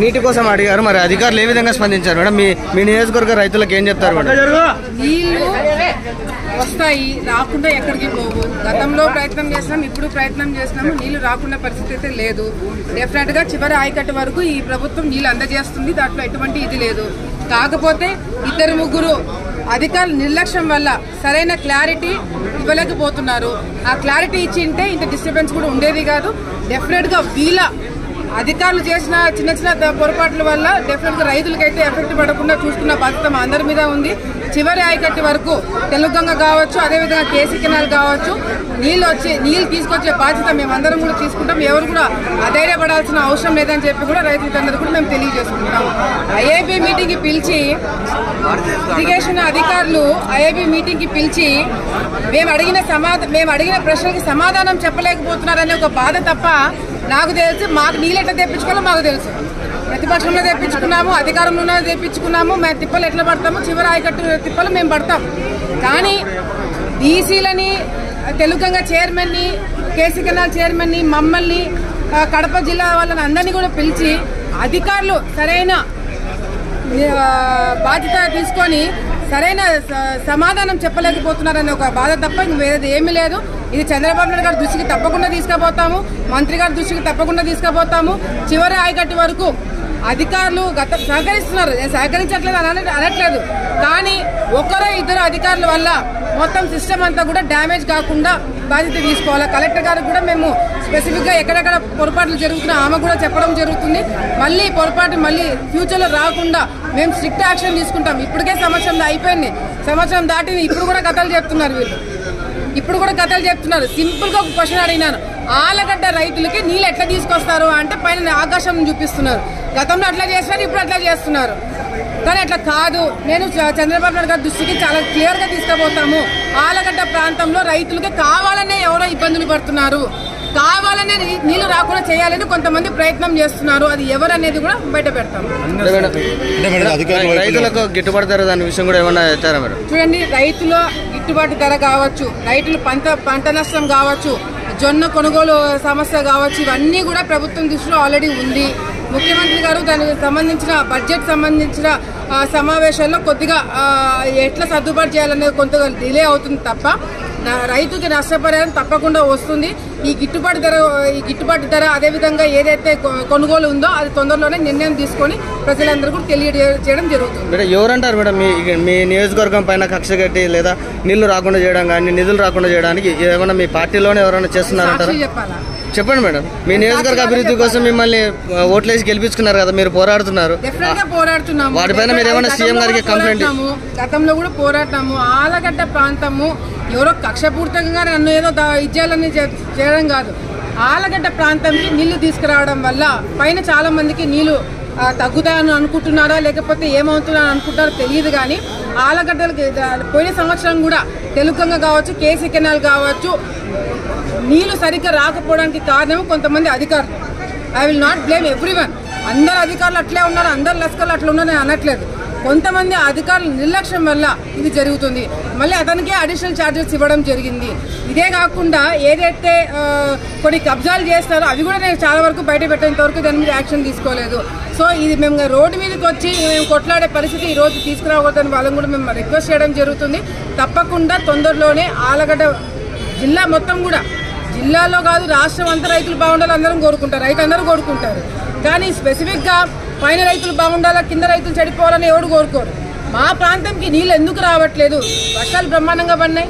నీటి కోసం అడిగారు, మరి అధికారులు ఏ విధంగా స్పందించారు మేడం? మీ నియోజకవర్గ రైతులకు ఏం చెప్తారు మేడం? నీళ్లు వస్తాయి, రాకుండా ఎక్కడికి పోవు. గతంలో ప్రయత్నం చేసినాం, ఇప్పుడు ప్రయత్నం చేసినాము, నీళ్లు రాకుండా పరిస్థితి అయితే లేదు. డెఫినెట్ గా చివరి ఆయకట్టు వరకు ఈ ప్రభుత్వం నీళ్లు అందజేస్తుంది, దాంట్లో ఎటువంటి ఇది లేదు. కాకపోతే 2-3 అధికారుల నిర్లక్ష్యం వల్ల సరైన క్లారిటీ ఇవ్వలేకపోతున్నారు. ఆ క్లారిటీ ఇచ్చింటే ఇంత డిస్టర్బెన్స్ కూడా ఉండేది కాదు. డెఫినెట్ గా వీళ్ళ అధికారులు చేసిన చిన్న చిన్న పొరపాట్ల వల్ల డెఫినెట్ గా రైతులకైతే ఎఫెక్ట్ పడకుండా చూసుకున్న బాధ్యత మా అందరి మీద ఉంది. చివరి ఆయకట్టు వరకు తెలుగంగ కావచ్చు, అదేవిధంగా కేసీ కెనాల్ కావచ్చు, నీళ్లు తీసుకొచ్చే బాధ్యత మేమందరం కూడా తీసుకుంటాం. ఎవరు కూడా అధైర్యపడాల్సిన అవసరం లేదని చెప్పి కూడా రైతులందరూ కూడా మేము తెలియజేసుకుంటాం. ఐఐబీ మీటింగ్ కి పిలిచి ఇరిగేషన్ అధికారులు మీటింగ్ కి పిలిచి మేము అడిగిన ప్రశ్నలకి సమాధానం చెప్పలేకపోతున్నారనే ఒక బాధ తప్ప నాకు తెలుసు. మాకు నీళ్ళు ఎట్లా తెప్పించుకోవాలో మాకు తెలుసు. ప్రతిపక్షంలో తెప్పించుకున్నాము, అధికారంలోనే తెప్పించుకున్నాము. మేము తిప్పలు ఎట్లా పడతాము, చివరి ఆయకట్టు తిప్పలు మేము పడతాం. కానీ డీసీలని, తెలుగంగ చైర్మన్ని, కేసీ కెనాల్ చైర్మన్ని, మమ్మల్ని, కడప జిల్లా వాళ్ళని అందరినీ కూడా పిలిచి అధికారులు సరైన బాధ్యత తీసుకొని సరైన సమాధానం చెప్పలేకపోతున్నారనే ఒక బాధ తప్ప వేరేది ఏమీ లేదు. ఇది చంద్రబాబు నాయుడు గారి దృష్టికి తప్పకుండా తీసుకుపోతాము, మంత్రి గారి దృష్టికి తప్పకుండా తీసుకుపోతాము. చివరి ఆయకట్టు వరకు అధికారులు సహకరిస్తున్నారు, నేను సహకరించట్లేదు అనట్లేదు. కానీ 1-2 అధికారుల వల్ల మొత్తం సిస్టమ్ అంతా కూడా డ్యామేజ్ కాకుండా బాధ్యత తీసుకోవాలి. కలెక్టర్ గారికి కూడా మేము స్పెసిఫిక్ గా ఎక్కడెక్కడ పొరపాట్లు జరుగుతున్నా ఆమె కూడా చెప్పడం జరుగుతుంది. మళ్ళీ పొరపాటు ఫ్యూచర్ లో రాకుండా మేము స్ట్రిక్ట్ యాక్షన్ తీసుకుంటాం. ఇప్పటికే సంవత్సరం అయిపోయింది, సంవత్సరం దాటింది, ఇప్పుడు కూడా కథలు చెప్తున్నారు వీళ్ళు. సింపుల్ గా ఒక క్వశ్చన్ అడిగినాను, ఆలగడ్డ రైతులకి నీళ్ళు ఎట్లా తీసుకొస్తారు అంటే పైన ఆకాశం చూపిస్తున్నారు. గతంలో అట్లా చేస్తున్నారు, ఇప్పుడు అట్లా చేస్తున్నారు. కానీ అట్లా కాదు. నేను చంద్రబాబు నాయుడు గారి దృష్టికి చాలా క్లియర్ గా తీసుకుపోతాము. ఆలగడ్డ ప్రాంతంలో రైతులకి కావాలనే ఎవరో ఇబ్బందులు పడుతున్నారు, కావాలనే నీళ్లు రాకుండా చేయాలని కొంతమంది ప్రయత్నం చేస్తున్నారు. అది ఎవరనేది కూడా బయట పెడతాము. రైతులకు గిట్టుబాటు ధర దాని విషయం కూడా ఏమన్నా చెప్తారా మేడం? చూడండి, రైతుల గిట్టుబాటు ధర కావచ్చు, రైతులు పంట నష్టం కావచ్చు, జొన్న కొనుగోలు సమస్య కావచ్చు, ఇవన్నీ కూడా ప్రభుత్వం దృష్టిలో ఆల్రెడీ ఉంది. ముఖ్యమంత్రి గారు దానికి సంబంధించిన బడ్జెట్ సంబంధించిన సమావేశాల్లో కొద్దిగా ఎట్లా సర్దుబాటు చేయాలనేది కొంతగా డిలే అవుతుంది తప్ప రైతుకి నష్టపరిహారం తప్పకుండా వస్తుంది. ఈ గిట్టుబాటు ధర అదేవిధంగా ఏదైతే కొనుగోలు ఉందో అది తొందరలోనే నిర్ణయం తీసుకొని ప్రజలందరూ కూడా తెలియజేయడం జరుగుతుంది. ఎవరంటారు మేడం మీ నియోజకవర్గం పైన కక్ష కట్టి లేదా నీళ్లు రాకుండా చేయడం కానీ నిధులు రాకుండా చేయడానికి ఏమైనా మీ పార్టీలోనే ఎవరైనా చేస్తున్నారంటారా? చెప్పాలా? చెప్పండి మేడం. మీ నియోజకవర్గ అభివృద్ధి కోసం మిమ్మల్ని ఓట్లేసి గెలిపించుకున్నారు కదా, మీరు పోరాడుతున్నారు. వాటిపైన మీరు ఏమైనా సీఎం గారికి కంప్లైంట్? గతంలో కూడా పోరాటాము. ఆలగడ్డ ప్రాంతము ఎవరో కక్షపూర్తంగా నన్ను ఏదో ఇచ్చేయాలని చేయడం కాదు. ఆలగడ్డ ప్రాంతంకి నీళ్లు తీసుకురావడం వల్ల పైన చాలా మందికి నీళ్లు తగ్గుతాయని అనుకుంటున్నారా లేకపోతే ఏమవుతున్నారని అనుకుంటారో తెలియదు. కానీ ఆలగడ్డలకి పోయిన సంవత్సరం కూడా తెలుగంగ కావచ్చు, కేసీ కెనాల్ కావచ్చు, నీళ్లు సరిగ్గా రాకపోవడానికి కారణం కొంతమంది అధికారులు. I will not blame everyone. అందరు అధికారులు అట్లే ఉన్నారు, అందరు లస్కర్లు అట్లా ఉన్నారని అనట్లేదు. కొంతమంది అధికారుల నిర్లక్ష్యం వల్ల ఇది జరుగుతుంది. మళ్ళీ అతనికే అడిషనల్ ఛార్జెస్ ఇవ్వడం జరిగింది. ఇదే కాకుండా ఏదైతే కొన్ని కబ్జాలు చేస్తారో అవి కూడా నేను చాలా వరకు బయట పెట్టేంత వరకు దాని మీద యాక్షన్ తీసుకోలేదు. సో ఇది మేము రోడ్డు మీదకి వచ్చి మేము కొట్లాడే పరిస్థితి ఈ రోజు తీసుకురావద్దని వాళ్ళని కూడా మేము రిక్వెస్ట్ చేయడం జరుగుతుంది. తప్పకుండా తొందరలోనే ఆలగడ్డ జిల్లా మొత్తం కూడా, జిల్లాలో కాదు రాష్ట్రం అంతా రైతులు బాగుండాలి అందరం కోరుకుంటారు, రైతులందరూ కోరుకుంటారు. కానీ స్పెసిఫిక్గా పైన రైతులు బాగుండాలా కింద రైతులు చెడిపోవాలని ఎవరు కోరుకోరు. మా ప్రాంతంకి నీళ్ళు ఎందుకు రావట్లేదు? వర్షాలు బ్రహ్మాండంగా పడినాయి,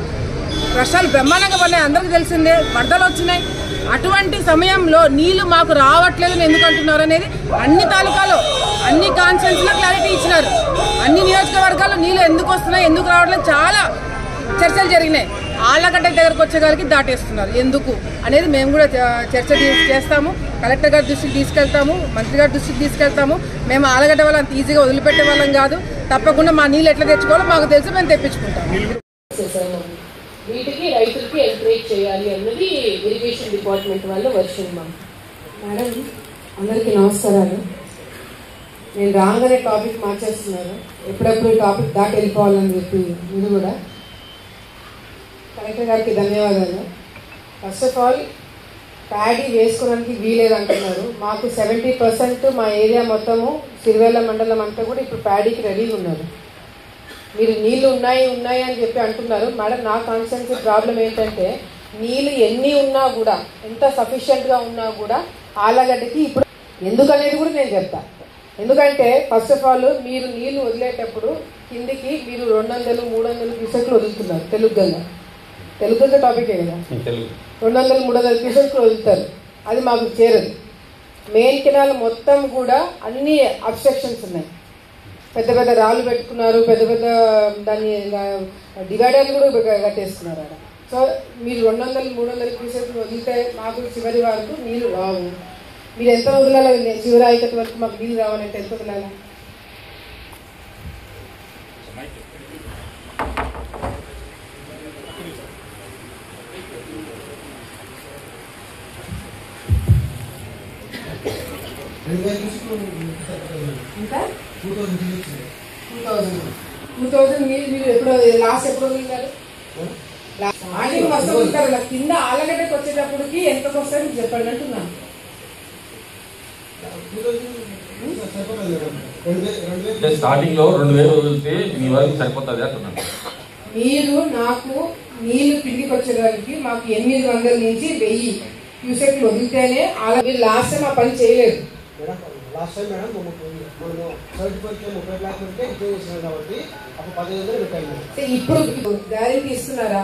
అందరికీ తెలిసిందే. వరదలు వచ్చినాయి. అటువంటి సమయంలో నీళ్లు మాకు రావట్లేదు ఎందుకు అంటున్నారు అనేది అన్ని తాలూకాలో అన్ని కాన్స్టిట్యూన్సీలో క్లారిటీ ఇచ్చినారు. అన్ని నియోజకవర్గాల్లో నీళ్లు ఎందుకు వస్తున్నాయి ఎందుకు రావట్లేదు చాలా చర్చలు జరిగినాయి. ఆళ్లగడ్డ దగ్గరకు వచ్చేగారికి దాటేస్తున్నారు ఎందుకు అనేది మేము కూడా చర్చ చేస్తాము. కలెక్టర్ గారి దృష్టికి తీసుకెళ్తాము, మంత్రి గారి దృష్టికి తీసుకెళ్తాము. మేము ఆళ్లగడ్డ వాళ్ళని అంత ఈజీగా వదిలిపెట్టే వాళ్ళం కాదు. తప్పకుండా మా నీళ్ళు ఎట్లా తెచ్చుకోవాలో మాకు తెలిసి మేము తెప్పించుకుంటాము. వీటికి రైతులకి ఎంకరేజ్ చేయాలి అన్నది ఇరిగేషన్ డిపార్ట్మెంట్ వాళ్ళు వర్షన్. మేడం అందరికీ నమస్కారాలు. నేను రాగానే టాపిక్ మార్చేస్తున్నారు, ఎప్పుడెప్పుడు టాపిక్ దాటి వెళ్ళిపోవాలని చెప్పి మీరు కూడా. కలెక్టర్ గారికి ధన్యవాదాలు. ఫస్ట్ ఆఫ్ ఆల్ ప్యాడీ వేసుకోవడానికి వీలేదు అంటున్నారు. మాకు 70% మా ఏరియా మొత్తము సిరివెల్ల మండలం అంతా కూడా ఇప్పుడు ప్యాడీకి రెడీగా ఉన్నారు. మీరు నీళ్లు ఉన్నాయి అని చెప్పి అంటున్నారు. మేడం, నా కాన్సెన్స్ ప్రాబ్లం ఏంటంటే నీళ్ళు ఎన్ని ఉన్నా కూడా, ఎంత సఫిషియెంట్గా ఉన్నా కూడా ఆలగడ్డకి ఇప్పుడు ఎందుకనేది కూడా నేను చెప్తాను. ఎందుకంటే ఫస్ట్ ఆఫ్ ఆల్ మీరు నీళ్లు వదిలేటప్పుడు కిందికి మీరు 200-300 క్యూసెక్లు వదులుతున్నారు. తెలుగుగా టాపికే కదా, 200-300 క్యూసెక్లు వదులుతారు. అది మాకు చేరదు. మెయిన్ కెనాల్ మొత్తం కూడా అన్ని అబ్స్ట్రక్షన్స్ ఉన్నాయి. పెద్ద పెద్ద రాళ్ళు పెట్టుకున్నారు, పెద్ద దాన్ని డివైడర్లు కూడా కట్టేస్తున్నారు అక్కడ. సో మీరు 200-300 క్యూసెక్లు వదిలితే మాకు చివరి వరకు నీళ్ళు రావు. మీరు ఎంత వదలాలి? చివరి ఆయకట్టు వరకు మాకు నీళ్ళు రావాలంటే ఎంత వదలాలి? ఇంకా 2000 మీరు ఎప్పుడు లాస్ట్ ఎప్పుడు వదిలినారు? మస్తు వదులుతారు. కింద ఆలగడ్డకి వచ్చేటప్పటికి ఎంతకు వస్తాయి మీకు చెప్పండి అంటున్నాను. స్టార్టింగ్ లో 2000 వదిలితే మీ వరకు సరిపోతుంది అంటున్నాను. మీరు నాకు నీళ్లు కిందికి వచ్చేదానికి మాకు 800 నుంచి 1000 క్యూసెక్లు వదిలితేనే మీరు లాస్ట్ టైం ఆ పని చేయలేదు. లాస్ట్ టైం మేడం మనము 30 లక్షలు ఉంటే ఇప్పుడు చేసినాం కాబట్టి అప్పుడు 15,000 పెట్టాము. ఇప్పుడు గ్యారెంటీ ఇస్తున్నారా?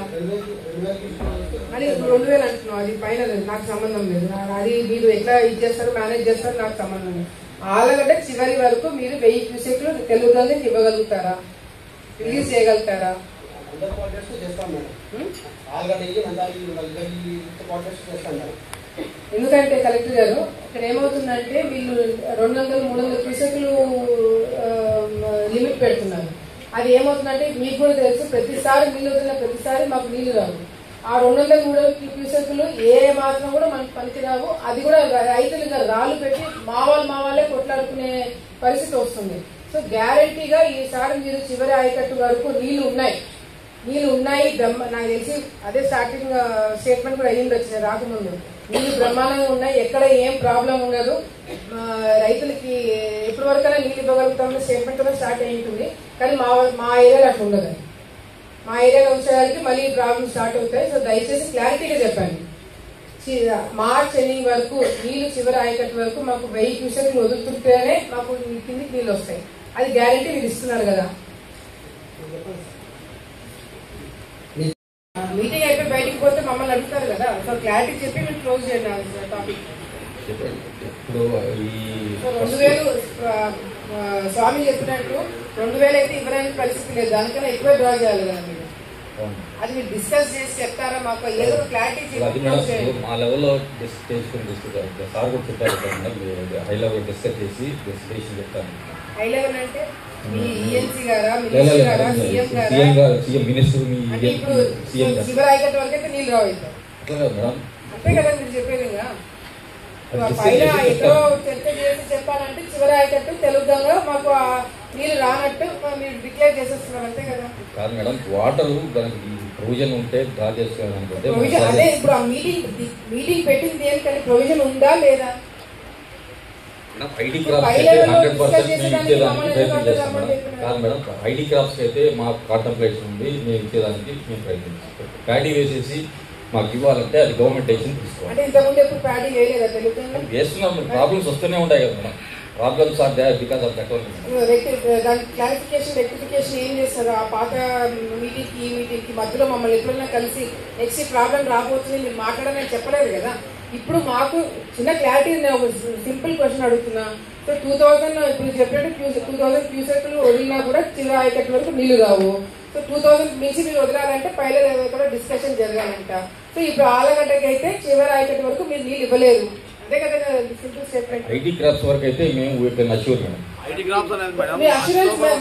అది 2000 అంటున్నావు. అది పైన నాకు సంబంధం లేదు. అది మీరు ఎట్లా ఇది చేస్తారు, మేనేజ్ చేస్తారు, నాకు సంబంధం లేదు. ఆలగడ్డ చివరి వరకు మీరు 1000 క్యూసెక్లు తెలుగులోనే ఇవ్వగలుగుతారా? రిలీజ్ చేయగలుగుతారా? చేస్తాం మేడం. ఆలగడ్డ చేస్తాం మేడం. ఎందుకంటే కలెక్టర్ గారు ఇక్కడ ఏమవుతుందంటే వీళ్ళు 200-300 క్యూసెక్లు లిమిట్ పెడుతున్నారు. అది ఏమవుతుందంటే మీకు కూడా తెలుసు, ప్రతిసారి నీళ్ళు వదిలిన ప్రతిసారి మాకు నీళ్లు రావు. ఆ 200-300 క్యూసెక్లు ఏ మాత్రం కూడా మనకు పనికిరావు. అది కూడా రైతులు ఇంకా రాళ్ళు పెట్టి మా వాళ్ళే కొట్లాడుకునే పరిస్థితి వస్తుంది. సో గ్యారంటీగా ఈసారి మీరు చివరి ఆయకట్టు వరకు నీళ్లు ఉన్నాయి. నాకు తెలిసి అదే స్టార్టింగ్ స్టేట్మెంట్ కూడా అయ్యింది వచ్చింది రాకముందు. నీళ్లు బ్రహ్మాండంగా ఉన్నాయి, ఎక్కడ ఏం ప్రాబ్లం ఉండదు, రైతులకి ఎప్పటి వరకైనా నీళ్ళు ఇవ్వగలుగుతామని స్టేట్మెంట్ కూడా స్టార్ట్ అయి ఉంటుంది. కానీ మా ఏరియాలో అట్లా ఉండదు. మా ఏరియాలో వచ్చేసరికి మళ్ళీ ప్రాబ్లమ్ స్టార్ట్ అవుతాయి. సో దయచేసి క్లారిటీగా చెప్పండి. మార్చ్ ఎండింగ్ వరకు నీళ్లు చివరి ఆయకట్టు వరకు మాకు 1000 క్యూసెక్లు వదులుతుంటేనే మాకు కిందికి నీళ్ళు వస్తాయి. అది గ్యారంటీ మీరు ఇస్తున్నారు కదా. మీటింగ్ అయిపోయి బయటికి పోతే మమ్మల్ని అడుగుతారు కదా. సో క్లారిటీ చెప్పి మీరు క్లోజ్ చేయండి టాపిక్. 2000 స్వామి చెప్పినట్టు 2000 అయితే ఇవ్వడానికి పరిస్థితి లేదు. దానికన్నా ఎక్కువ డ్రా చేయాలి కదా మీరు. అది మీరు డిస్కస్ చేసి చెప్తారా మాకు? ఏదో క్లారిటీ చెప్పి మా లెవెల్లో సార్ కూడా చెప్పారు, హై లెవెల్ డిస్కస్ చేసి డెసిషన్ చెప్తాను. హై లెవెల్ అంటే మీ ఈఎన్సీ గారా, మినిస్టర్ గారా, సీఎం గారా? ఇప్పుడు చివరి ఆయకట్టు వరకు అయితే నీళ్ళు రావు. అంతే కదా మీరు చెప్పేది. పైన ఎక్కడో చర్చ చేసి చెప్పాలంటే చివరి ఆయకట్టు తెలుగుగా మాకు నీళ్ళు రానట్టు మీరు డిక్లేర్ చేసేస్తున్నారు. అంతే కదా. కాదు మేడం, వాటర్ దానికి ప్రొవిజన్ ఉంటే డ్రా చేసుకోవాలనుకుంటే అదే ఇప్పుడు ఆ మీటింగ్ పెట్టింది దేనికంటే ప్రొవిజన్ ఉందా లేదా? ఐడి క్రాప్స్ అయితే 100% మేము ఇచ్చేదానికి ప్రయత్నం చేస్తాం మేడం. కాదు మేడం, ఐడి క్రాప్స్ అయితే మాకు కాంటంప్లేషన్ ఉంది, మేము ఇచ్చేదానికి మేము ప్రయత్నిస్తాం. ప్యాడీ వేసేసి మాకు ఇవ్వాలంటే అది గవర్నమెంట్ డెసిషన్ తీసుకోవాలి. వేస్తున్నాం, ప్రాబ్లమ్స్ వస్తూనే ఉంటాయి కదా madam. Problems are there because of that only. దాని క్లారిఫికేషన్ రెక్టిఫికేషన్ ఏం చేస్తారు? ఆ పాత మీటింగ్ ఈ మీటింగ్కి మధ్యలో మమ్మల్ని ఎప్పుడైనా కలిసి నెక్స్ట్ ప్రాబ్లం రాబోతుంది మీరు మాట్లాడమని చెప్పలేదు కదా. ఇప్పుడు మాకు చిన్న క్లారిటీ, ఒక సింపుల్ క్వశ్చన్ అడుగుతున్నా. సో 2000 ఇప్పుడు చెప్పినట్టు 2000 క్యూసెక్లు వదిలినా కూడా చివరి ఆయకట్టు వరకు నీళ్లు రావు. సో 2000 నుంచి మీరు వదలాలంటే పైల లెవెల్ కూడా డిస్కషన్ జరగాలంట. సో ఇప్పుడు ఆలగడ్డకి అయితే చివరి ఆయకట్టు వరకు మీరు నీళ్ళు ఇవ్వలేరు. అదే కదా సింపుల్ స్టేట్మెంట్. ఐడి క్రాప్స్ వరకు అయితే మేము అష్యూర్ మేడం. ఐడి క్రాప్స్ అనేది మేడం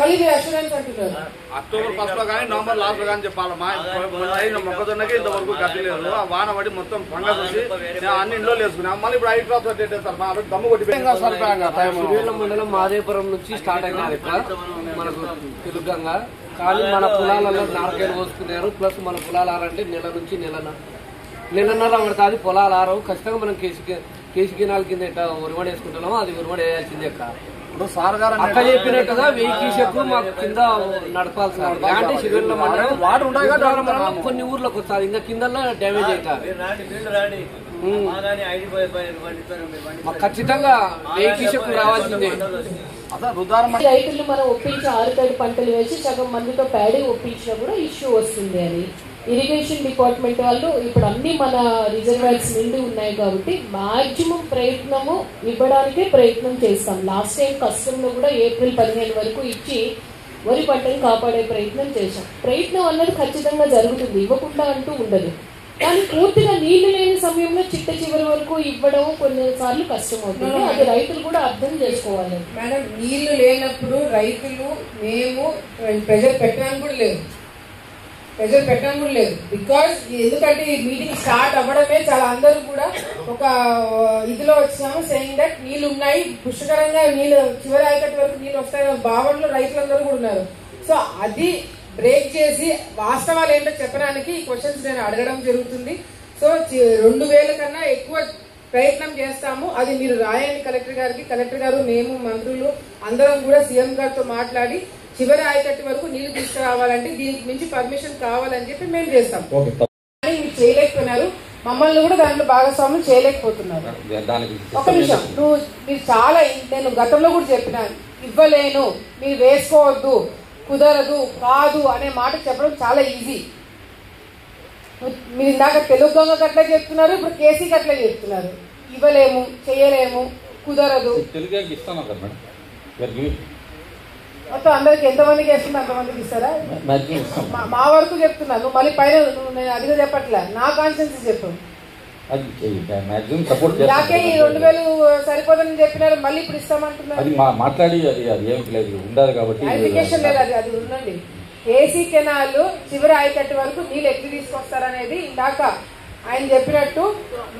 మళ్ళీ మీరు అష్యూరెన్స్ అంటున్నారు. అక్టోబర్ 1 లో కానీ నవంబర్ లాస్ట్ లో కానీ చెప్పాలి. మొక్కజొన్నకి ఇంతవరకు గట్టిలేదు. ఆ వాన పడి మొత్తం ఫంగస్ వచ్చి అన్ని ఇంట్లో వేసుకున్నాం. మళ్ళీ ఇప్పుడు ఐడి క్రాప్స్ పెట్టేస్తారు. మా దమ్ము కొట్టి సిరివెల్ల మండలం మాదేపురం నుంచి స్టార్ట్ అయినారు మనకు తెలుగంగా. కానీ మన పొలాలలో నారకాయలు పోసుకున్నారు. ప్లస్ మన పొలాలంటే నెల నుంచి నెలన నెలన్నర పడుతుంది, పొలాలు ఆరవు. ఖచ్చితంగా మనం కేసు కినాల కింద ఎట్లా ఉరుమడి వేసుకుంటున్నామో అది ఉరుమడి వేయాల్సిందే. అక్క చెప్పినట్టుగా 1000 క్యూసెక్లు మాకు కింద నడపాల్సి అంటే శిబిరంలో మండలం కొన్ని ఊర్లకు వస్తుంది, ఇంకా కింద డ్యామేజ్ అవుతారు. మాకు ఖచ్చితంగా 1000 క్యూసెక్లు రావాల్సిందే. రైతులు మనం ఒప్పించి ఆరుతడి పంటలు వేసి సగం మందితో ప్యాడీ ఒప్పించినా కూడా ఇష్యూ వస్తుంది అని ఇరిగేషన్ డిపార్ట్మెంట్ వాళ్ళు ఇప్పుడు అన్ని మన రిజర్వాయర్స్ నిండి ఉన్నాయి కాబట్టి మాక్సిమం ప్రయత్నము ఇవ్వడానికే ప్రయత్నం చేస్తాం. లాస్ట్ టైం కష్టంలో కూడా ఏప్రిల్ 15 వరకు ఇచ్చి వరి పంటను కాపాడే ప్రయత్నం చేశాం. ప్రయత్నం అన్నది ఖచ్చితంగా జరుగుతుంది, ఇవ్వకుండా అంటూ ఉండదు. కానీ పూర్తిగా నీళ్లు లేని సమయంలో చిట్ట చివరి వరకు ఇవ్వడం కొన్నిసార్లు కష్టం అవుతుంది. అది రైతులు కూడా అర్థం చేసుకోవాలి. మేడం, నీళ్లు లేనప్పుడు రైతులు మేము ప్రెజర్ పెట్టడానికి కూడా లేదు, బికాజ్ ఎందుకంటే ఈ మీటింగ్ స్టార్ట్ అవ్వడమే చాలా అందరూ కూడా ఒక ఇదిలో వచ్చాము సెయింగ్ దట్ నీళ్లు ఉన్నాయి, పుష్కరంగా నీళ్ళు చివరి ఆయకట్టు వరకు నీళ్ళు వస్తాయి భావనలో రైతులందరూ కూడా ఉన్నారు. సో అది బ్రేక్ చేసి వాస్తవాలు ఏంటో చెప్పడానికి ఈ క్వశ్చన్స్ నేను అడగడం జరుగుతుంది. సో 2000 కన్నా ఎక్కువ ప్రయత్నం చేస్తాము. అది మీరు రాయండి కలెక్టర్ గారికి. కలెక్టర్ గారు, మేము, మంత్రులు అందరం కూడా సీఎం గారితో మాట్లాడి చివరి ఆయకట్టు వరకు నీళ్లు తీసుకురావాలంటే దీనికి మించి పర్మిషన్ కావాలని చెప్పి మేము చేస్తాం. కానీ మీరు చేయలేకపోయినారు, మమ్మల్ని కూడా దాంట్లో భాగస్వామ్యం చేయలేకపోతున్నారు. ఒక నిమిషం, మీరు చాలా నేను గతంలో కూడా చెప్పినాను, ఇవ్వలేను, మీరు వేసుకోవద్దు, కుదరదు, కాదు అనే మాట చెప్పడం చాలా ఈజీ. మీరు ఇందాక తెలుగు దొంగకు అట్లా చెప్తున్నారు, ఇప్పుడు కేసీకి అట్లా చెప్తున్నారు. ఇవ్వలేము, చేయలేము, కుదరదు. మొత్తం అందరికి ఎంతమందికి వేస్తుంది అంతమందికి ఇస్తారా? మా వరకు చెప్తున్నాను, మళ్ళీ పైన నేను అదిగా చెప్పట్లే, నా కాన్షియన్స్ చెప్పు. నాకే ఈ 2000 సరిపోదని చెప్పినారు, మళ్ళీ ఇప్పుడు ఇస్తామంటున్నారు. మాట్లాడి ఉండాలి కాబట్టి క్లారిఫికేషన్ లేదు. అది ఉండండి. కేసీ కెనాల్ చివరి ఆయకట్టు వరకు నీళ్ళు ఎట్లు తీసుకొస్తారనేది ఇందాక ఆయన చెప్పినట్టు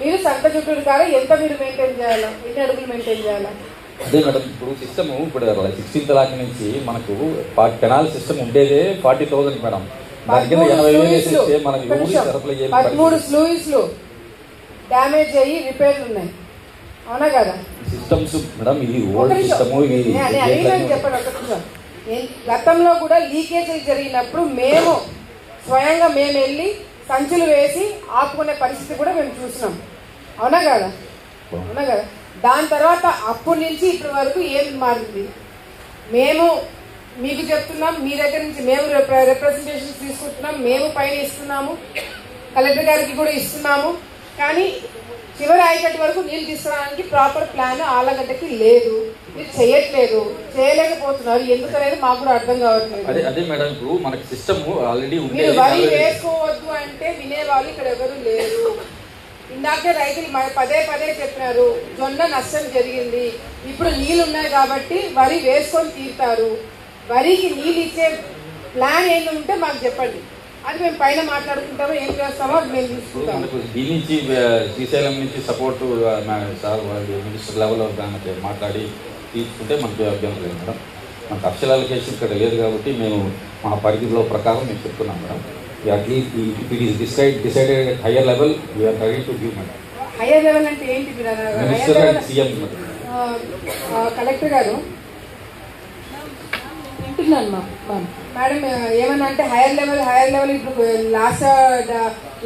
మీరు సంత చుట్టూ కాదు ఎంత మీరు మెయింటైన్ చేయాలా, ఎన్ని అడుగులు మెయింటైన్ చేయాలా? అదే మేడం, ఇప్పుడు సిస్టమ్ ఇప్పుడు 16th లాక్ నుంచి మనకు కెనాల్ సిస్టమ్ ఉండేదే 40,000 మేడం. 13 స్లూయిస్లు డ్యామేజ్ అయ్యి రిపేర్లు ఉన్నాయి, అవునా కదా? సిస్టమ్స్ మేడం, ఇది ఓల్డ్ సిస్టమ్. చెప్పండి, గతంలో కూడా లీకేజీలు జరిగినప్పుడు మేము స్వయంగా వెళ్ళి సంచులు వేసి ఆపుకునే పరిస్థితి కూడా మేము చూసినాం, అవునా కదా? దాని తర్వాత అప్పటి నుంచి ఇప్పటి వరకు ఏం మారింది? మేము మీకు చెప్తున్నాం, మీ దగ్గర నుంచి మేము రిప్రజెంటేషన్స్ తీసుకుంటున్నాం, మేము పైన ఇస్తున్నాము, కలెక్టర్ గారికి కూడా ఇస్తున్నాము. కానీ చివరి ఆయకట్టు వరకు నీళ్ళు తీసుకురావడానికి ప్రాపర్ ప్లాన్ ఆలగడ్డకి లేదు, మీరు చేయట్లేదు, చేయలేకపోతున్నారు. ఎందుకనేది మాకు కూడా అర్థం కావట్లేదు. అదే మేడం, ఇప్పుడు మనకి సిస్టమ్ ఆల్రెడీ మీరు వరి వేసుకోవద్దు అంటే వినేవాళ్ళు ఇక్కడ ఎవరు లేరు. ఇందాకే రైతులు పదే చెప్పినారు, జొన్న నష్టం జరిగింది, ఇప్పుడు నీళ్ళు ఉన్నాయి కాబట్టి వరి వేసుకొని తీరుతారు. వరికి నీళ్ళు ఇచ్చే ప్లాన్ ఏంటి ఉంటే మాకు చెప్పండి, అది మేము పైన మాట్లాడుకుంటామో ఏం చేస్తామో అది మేము చూసుకుంటాము. దీని నుంచి శ్రీశైలం నుంచి సపోర్ట్ మినిస్టర్ లెవెల్లో మాట్లాడి తీసుకుంటే మనకి అభ్యంతరం లేదు మేడం. మనకు అఫిషియల్ అలొకేషన్ ఇక్కడ లేదు కాబట్టి మేము మా పరిధిలో ప్రకారం మేము చెప్తున్నాం madam. At least it is decided at higher level, we are ready to give madam. Higher level అంటే ఏంటి? మినిస్టర్ అండ్ సీఎం కలెక్టర్ గారు వింటున్నాను మేడం ఏమన్నా అంటే హైయర్ లెవెల్ ఇప్పుడు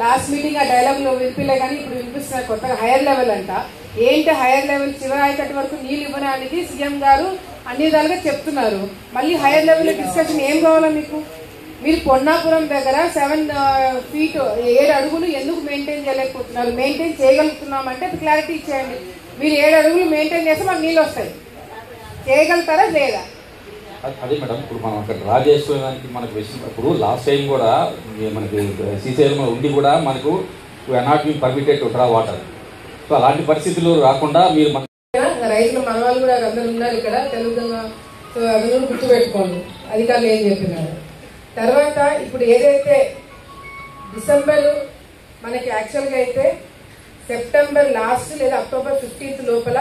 లాస్ట్ మీటింగ్ ఆ డైలాగ్ లో వినిపిలే కానీ ఇప్పుడు వినిపిస్తున్నారు కొత్తగా హైయర్ లెవెల్ అంట. ఏంటి హైయర్ లెవెల్? చివరి ఆయకట్టు వరకు నీళ్ళు ఇవ్వడానికి సీఎం గారు అన్ని విధాలుగా చెప్తున్నారు. మళ్ళీ హైయర్ లెవెల్ డిస్కషన్ ఏం కావాలా మీకు? మీరు పొన్నాపురం దగ్గర 7 feet 7 అడుగులు ఎందుకు మెయింటైన్ చేయలేకపోతున్నారు? మెయింటైన్ చేయగలుగుతున్నామంటే క్లారిటీ ఇచ్చేయండి. మీరు 7 అడుగులు మెయింటైన్ చేస్తే మాకు నీళ్ళు వస్తాయి, చేయగలుగుతారా లేదా? అదే మేడం, ఇప్పుడు మనం అక్కడ డ్రా చేసుకోవడానికి మనకు విషయం. ఇప్పుడు లాస్ట్ టైం కూడా మనకి శ్రీశైలం ఉండి కూడా మనకు not been permitted to draw water. So అలాంటి పరిస్థితులు రాకుండా మీరు రైతులు మన వాళ్ళు కూడా అందరూ ఉన్నారు ఇక్కడ తెలుగుగా. సో అది కూడా గుర్తుపెట్టుకోండి అధికారులు ఏం చెప్పినారు. తర్వాత ఇప్పుడు ఏదైతే డిసెంబర్ మనకి యాక్చువల్గా అయితే సెప్టెంబర్ లాస్ట్ లేదా అక్టోబర్ 15th లోపల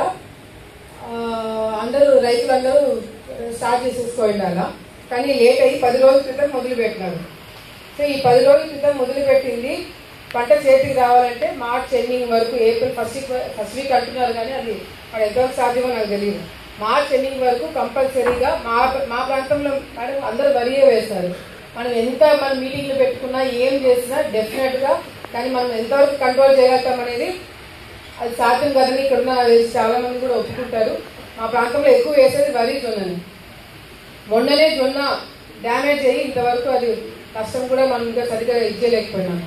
రైతులందరూ స్టార్ట్ చేసేసుకోవాలి. కానీ లేట్ అయ్యి 10 రోజుల క్రితం మొదలు పెట్టినారు. సో ఈ 10 రోజుల క్రితం మొదలుపెట్టింది పంట చేతికి రావాలంటే మార్చ్ ఎండింగ్ వరకు, ఏప్రిల్ ఫస్ట్ వీక్ అంటున్నారు కానీ అది మరి ఎంతవరకు సాధ్యమో నాకు తెలియదు. మార్చ్ ఎండింగ్ వరకు కంపల్సరీగా మా ప్రాంతంలో మేడం అందరూ వరియే వేస్తారు. మనం ఎంత మనం మీటింగ్లు పెట్టుకున్నా ఏం చేసినా డెఫినెట్గా కానీ మనం ఎంతవరకు కంట్రోల్ చేయగలుగుతాం అనేది అది సాధ్యం కదని ఇక్కడున్న చాలా మంది కూడా ఒప్పుకుంటారు. మా ప్రాంతంలో ఎక్కువ వేసేది వరి జొన్నని. మొన్ననే జొన్న డ్యామేజ్ అయ్యి ఇంతవరకు అది కష్టం కూడా మనం ఇంకా సరిగ్గా ఇచ్చేయలేకపోయినాము.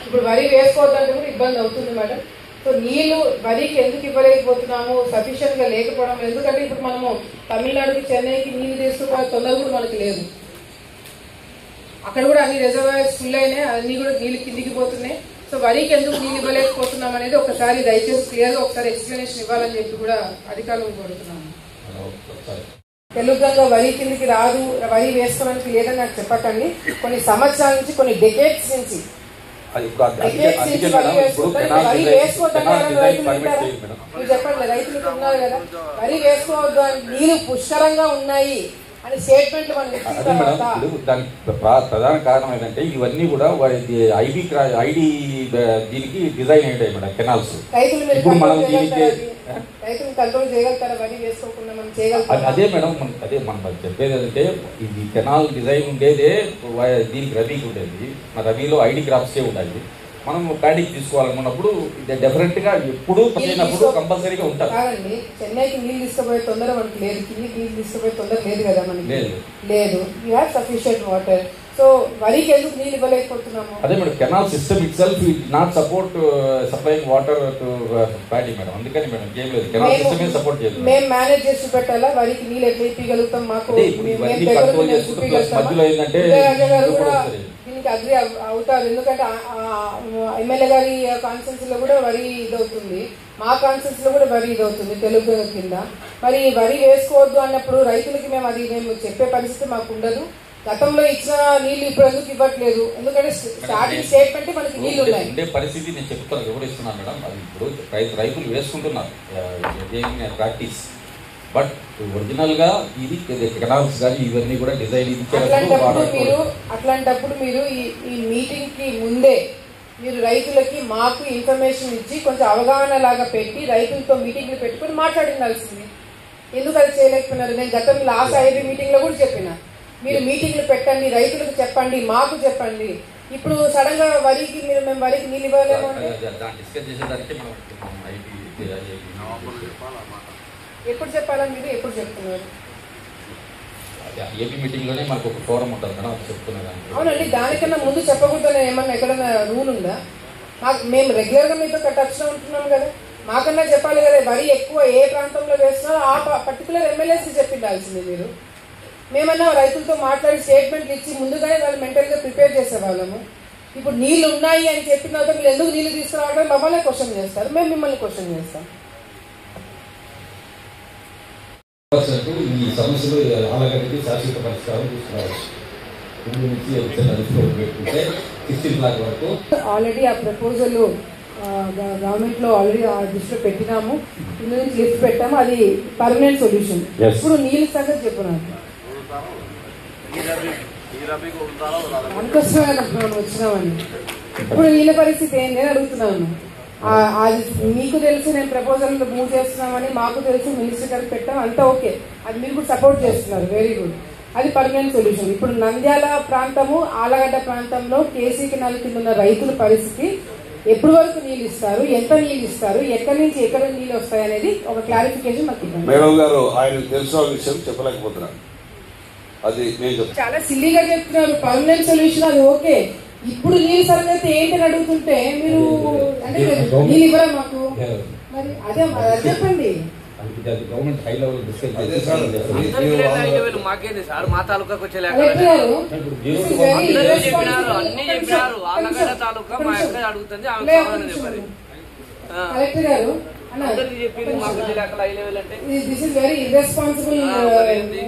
ఇప్పుడు వరి వేసుకోవద్దంటే కూడా ఇబ్బంది అవుతుంది మేడం. సో నీళ్లు వరికి ఎందుకు ఇవ్వలేకపోతున్నాము, సఫిషియెంట్గా లేకపోవడం. ఎందుకంటే ఇప్పుడు మనము తమిళనాడుకి చెన్నైకి నీళ్లు తీసుకునే తొందర కూడా మనకి లేదు. అక్కడ కూడా అన్ని రిజర్వాయర్స్ ఫుల్ అయినాయి, అన్ని కూడా నీళ్ళు కిందికి పోతున్నాయి. సో వరికి ఎందుకు నీళ్ళు ఇవ్వలేకపోతున్నాం అనేది ఒకసారి దయచేసి క్లియర్గా ఒకసారి ఎక్స్ప్లెనేషన్ ఇవ్వాలని చెప్పి కూడా అధికారులను కోరుతున్నాము. తెలుగుగా వరి కిందికి రాదు, వరి వేసుకోవడానికి లేదని నాకు చెప్పకండి. కొన్ని సంవత్సరాల నుంచి, కొన్ని డెకేట్స్ నుంచి వరి వేసుకోవద్దని మీరు చెప్పండి. రైతులు ఉన్నారు కదా, వరి వేసుకోవద్దు అని నీళ్లు పుష్కలంగా ఉన్నాయి అని స్టేట్మెంట్ మనం అదే మేడం. ఇప్పుడు దానికి ప్రధాన కారణం ఏంటంటే ఇవన్నీ కూడా ఐడి దీనికి డిజైన్ అయ్యాయి మేడం కెనాల్స్. ఇప్పుడు మనం దీనికి రైతులు కంట్రోల్ చేయగలుగుతారా వరి వేసుకోకుండా మనం చేయగలుగుతాం? అదే మేడం, అదే మనం చెప్పేది అంటే ఇది కెనాల్ డిజైన్ ఉండేదే దీనికి రబీకి ఉండేది. మన రబీలో ఐడి క్రాప్సే ఉండాలి. మనం ప్యాడీకి తీసుకోవాలనుకున్నప్పుడు డెఫినెట్ గా ఎప్పుడు పడినప్పుడు కంపల్సరీగా ఉంటారు. కాదండి, చెన్నైకి నీళ్ళు తీసుకుపోయే తొందర మనకి లేదు, కిందికి నీళ్ళు తీసుకుపోయే తొందర లేదు కదా మనకి. లేదు, you have sufficient water. So వరికి ఎందుకు నీళ్ళు ఇవ్వలేకపోతున్నాము? అదే madam, canal system it self not support supplying water to paddy madam. అందుకని మేడం ఏం లేదు, కెనాల్ సిస్టమే సపోర్ట్ చేయాలి. మేము మేనేజ్ చేసి పెట్టాలా వరికి నీళ్ళు ఎట్లా ఇప్పగలుగుతాం? మాకు మధ్యలో ఏంటంటే దీనికి అగ్రి అవుతారు. ఎందుకంటే ఎమ్మెల్యే గారి కాన్స్టిట్యూన్సీలో కూడా వరి ఇదవుతుంది, మా కాన్స్టిట్యూన్సీలో కూడా వరి ఇదవుతుంది తెలుగు కింద. మరి వరి వేసుకోవద్దు అన్నప్పుడు రైతులకి మేము చెప్పే పరిస్థితి మాకు ఉండదు. గతంలో ఇచ్చిన నీళ్లు ఇప్పుడు ఎందుకు ఇవ్వట్లేదు? ఎందుకంటే స్టార్టింగ్ స్టేట్మెంట్ మనకి నీళ్లు ఉన్నాయి. ఉండే పరిస్థితి నేను చెప్తాను, వివరిస్తున్నాను మేడం. అది ఇప్పుడు రైతులు వేసుకుంటున్నారు ప్రాక్టీస్, బట్ ఒరిజినల్ గా ఇది కెనాల్స్ కానీ ఇవన్నీ కూడా డిజైన్. అట్లాంటప్పుడు మీరు ఈ మీటింగ్ కి ముందే మీరు రైతులకి మాకు ఇన్ఫర్మేషన్ ఇచ్చి కొంచెం అవగాహన లాగా పెట్టి రైతులతో మీటింగ్లు పెట్టుకుని మాట్లాడాల్సింది. ఎందుకు అది చేయలేకపోయినారు? నేను గతంలో లాస్ట్ 5 మీటింగ్ లో కూడా చెప్పిన, మీరు మీటింగ్లు పెట్టండి, రైతులకు చెప్పండి, మాకు చెప్పండి. ఇప్పుడు సడన్ గా వరికి మేము వరికి నీళ్ళు ఇవ్వలేము. ఎప్పుడు చెప్పాలని మీరు ఎప్పుడు చెప్తున్నారు? ఏపీ మీటింగ్ లోనే మనకు ఒక ఫోరం ఉంటుంది మేడం, చెప్తున్నారు. అవునండి, దానికన్నా ముందు చెప్పకూడదని ఏమన్నా ఎక్కడన్నా రూల్ ఉందా? మేము రెగ్యులర్ గా మీతో టచ్ లో ఉంటున్నాం కదా, మాకన్నా చెప్పాలి కదా. వరి ఎక్కువ ఏ ప్రాంతంలో వేస్తున్నారో ఆ పర్టికులర్ ఎమ్మెల్యేస్కి చెప్పిండాల్సింది మీరు. మేమన్నా రైతులతో మాట్లాడి స్టేట్మెంట్లు ఇచ్చి ముందుగానే వాళ్ళు మెంటల్ గా ప్రిపేర్ చేసేవాళ్ళము. ఇప్పుడు నీళ్లు ఉన్నాయి అని చెప్పిన తర్వాత మీరు ఎందుకు నీళ్లు తీసుకురావడం మమ్మల్ని క్వశ్చన్ చేస్తారు, మేము మిమ్మల్ని క్వశ్చన్ చేస్తాం. ఈ సమస్యలు ఆలగడ్డకి శాశ్వత పరిష్కారం తీసుకురావచ్చు. ఆల్రెడీ ఆ ప్రపోజల్ గవర్నమెంట్ లో ఆల్రెడీ ఆ దృష్టిలో పెట్టినాము, కింద నుంచి లిఫ్ట్ పెట్టాము, అది పర్మనెంట్ సొల్యూషన్. ఇప్పుడు నీళ్ళ సంగతి చెప్పినాము, అందుకోసమే మనం వచ్చినామని. ఇప్పుడు నీళ్ళ పరిస్థితి ఏంటి అని అడుగుతున్నాను. అది మీకు తెలుసు, నేను ప్రపోజల్ మూవ్ చేస్తున్నామని మాకు తెలుసు, మినిస్టర్ గారికి పెట్టాం, అంతా ఓకే. అది మీరు కూడా సపోర్ట్ చేస్తున్నారు, వెరీ గుడ్. అది పర్మనెంట్ సొల్యూషన్. ఇప్పుడు నంద్యాల ప్రాంతము, ఆలగడ్డ ప్రాంతంలో కేసీ కెనాల్ కింద ఉన్న రైతుల పరిస్థితి, ఎప్పటి వరకు నీళ్ళు ఇస్తారు, ఎంత నీళ్ళు ఇస్తారు, ఎక్కడి నుంచి ఎక్కడ నీళ్ళు వస్తాయి అనేది ఒక క్లారిఫికేషన్ మాకు ఇవ్వండి. మేడం గారు ఆయన తెలిసిన విషయం చెప్పలేకపోతున్నారు, అది చాలా సిల్లీగా చెప్తున్నారు. పర్మనెంట్ సొల్యూషన్ అది ఓకే. ఇప్పుడు నీళ్ళు సంగతి ఏంటని అడుగుతుంటే మీరు అంటే నీళ్ళు ఇవ్వరా మాకు? మరి అదే చెప్పండి. గవర్నమెంట్ హై లెవెల్ డిస్కస్ మాకేంది సార్, మా తాలూకాకు కలెక్టర్ గారు దిస్ ఇస్ వెరీ ఇర్రెస్పాన్సిబుల్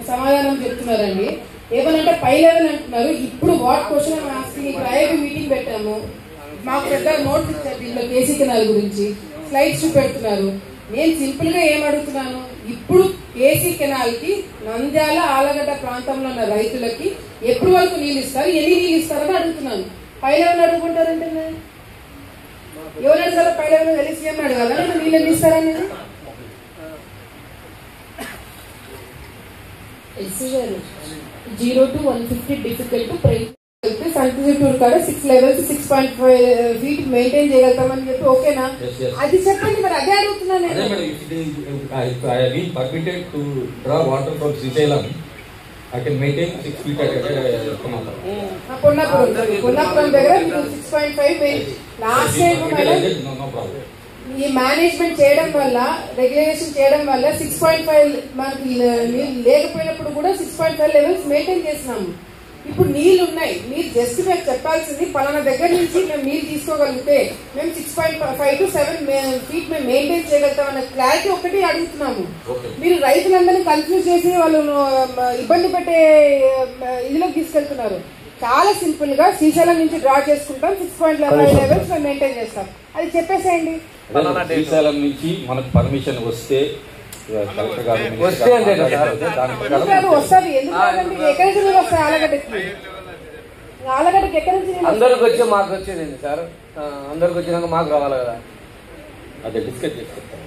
సమాధానం చెప్తున్నారండి. ఏమనంటే పై లెవెల్ అంటున్నారు. ఇప్పుడు what question asking, private meeting పెట్టాము, మాకు పెద్ద నోట్స్ ఇచ్చారు దీంట్లో కేసీ కెనాల్ గురించి, స్లైడ్స్ పెడుతున్నారు. నేను సింపుల్ గా ఏం అడుగుతున్నాను, ఇప్పుడు కేసీ కెనాల్ కి నంద్యాల ఆలగడ్డ ప్రాంతంలో ఉన్న రైతులకి ఎప్పటి వరకు నీళ్ళు ఇస్తారు, ఎన్ని నీళ్ళు ఇస్తారని అడుగుతున్నాను. పై లెవెల్ అడుగుకుంటారంటే ఎవరు అడగాలి? పై లెవెల్ వెళ్ళి సీఎం అడగాల, నీళ్ళు ఎన్ని ఇస్తారనేది. ఎస్సీ గారు 0 to 150 డిఫికల్ట్ సంతూర్ కాడ 6 లెవెల్స్ 6.5 ఫీట్ మెయింటైన్ చేయగలుగుతామని చెప్పి ఓకేనా? అది చెప్పండి మరి, అదే అడుగుతున్నాను నేను. పొన్నాపురం దగ్గర 6.5 లాస్ట్ టైం ఈ మేనేజ్మెంట్ చేయడం వల్ల, రెగ్యులేషన్ చేయడం వల్ల 6.5 మనకి లేకపోయినప్పుడు కూడా 6.5 లెవెల్స్ మెయింటైన్ చేస్తున్నాము. ఇప్పుడు నీళ్లు ఉన్నాయి, మీరు జస్ట్ మేము చెప్పాల్సింది పలానా దగ్గర నుంచి మేము నీళ్ళు తీసుకోగలిగితే మేము 6.5 to 7 ఫీట్ మేము మెయింటైన్ చేయగలుగుతాం అన్న క్లారిటీ ఒకటి అడుగుతున్నాము. మీరు రైతులందరినీ కన్ఫ్యూజ్ చేసి వాళ్ళు ఇబ్బంది పెట్టే ఇదిలోకి తీసుకెళ్తున్నారు. చాలా సింపుల్ గా శ్రీశైలం నుంచి డ్రా చేసుకుంటాం, 6.5 లెవెల్స్ మేము మెయింటైన్ చేస్తాం, అది చెప్పేసేయండి. శ్రీశైలం నుంచి మనకు పర్మిషన్ వస్తే వస్తుంది. ఎందుకు ఎక్కడి నుంచి వస్తాయి? ఆలగడ్డకి ఎక్కడి నుంచి? అందరికి వచ్చి మాకు వచ్చేదండి సార్, అందరికి వచ్చినాక మాకు రావాలి కదా. అదే డిస్కస్ చేసుకుంటాం.